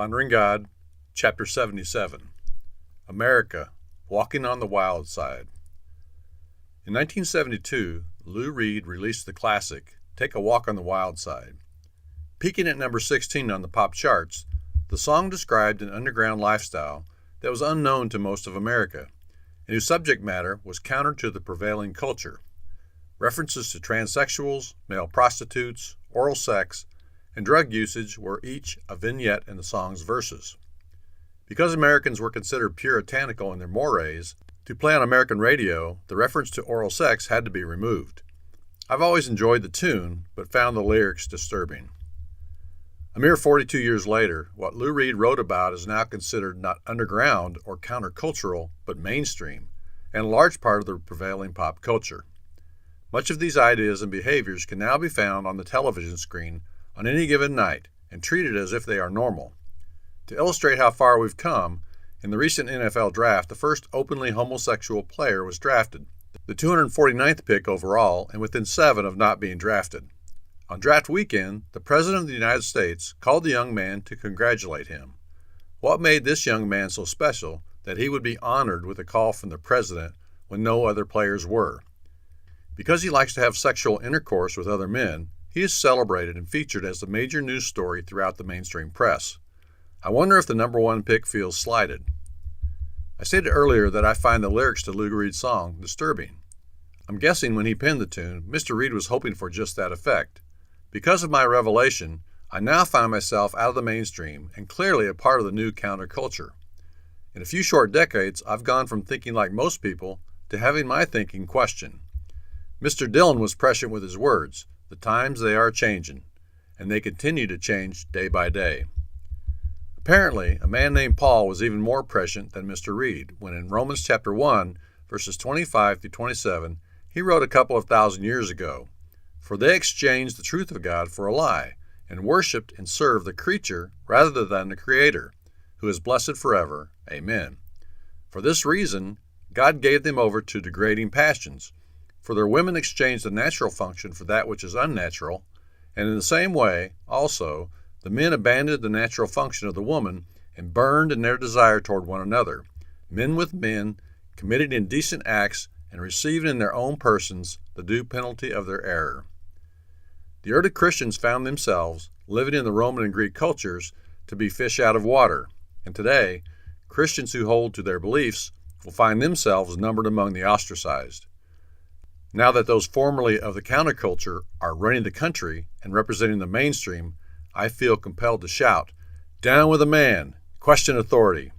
Pondering God, Chapter 77, America, Walking on the Wild Side. In 1972, Lou Reed released the classic, Take a Walk on the Wild Side. Peaking at number 16 on the pop charts, the song described an underground lifestyle that was unknown to most of America, and whose subject matter was counter to the prevailing culture. References to transsexuals, male prostitutes, oral sex, and drug usage were each a vignette in the song's verses. Because Americans were considered puritanical in their mores, to play on American radio, the reference to oral sex had to be removed. I've always enjoyed the tune, but found the lyrics disturbing. A mere 42 years later, what Lou Reed wrote about is now considered not underground or countercultural, but mainstream, and a large part of the prevailing pop culture. Much of these ideas and behaviors can now be found on the television screen on any given night and treated as if they are normal. To illustrate how far we've come, in the recent NFL draft, the first openly homosexual player was drafted, the 249th pick overall, and within 7 of not being drafted. On draft weekend, the President of the United States called the young man to congratulate him. What made this young man so special that he would be honored with a call from the President when no other players were? Because he likes to have sexual intercourse with other men, he is celebrated and featured as a major news story throughout the mainstream press. I wonder if the number 1 pick feels slighted. I stated earlier that I find the lyrics to Lou Reed's song disturbing. I'm guessing when he penned the tune, Mr. Reed was hoping for just that effect. Because of my revelation, I now find myself out of the mainstream and clearly a part of the new counterculture. In a few short decades, I've gone from thinking like most people to having my thinking questioned. Mr. Dillon was prescient with his words. The times they are changing, and they continue to change day by day. Apparently, a man named Paul was even more prescient than Mr. Reed when in Romans chapter 1, verses 25 through 27, he wrote a couple of thousand years ago, "For they exchanged the truth of God for a lie, and worshipped and served the creature rather than the Creator, who is blessed forever. Amen. For this reason, God gave them over to degrading passions. For their women exchanged the natural function for that which is unnatural, and in the same way, also, the men abandoned the natural function of the woman and burned in their desire toward one another, men with men, committing indecent acts and receiving in their own persons the due penalty of their error." The early Christians found themselves, living in the Roman and Greek cultures, to be fish out of water, and today, Christians who hold to their beliefs will find themselves numbered among the ostracized. Now that those formerly of the counterculture are running the country and representing the mainstream, I feel compelled to shout, "Down with the man! Question authority!"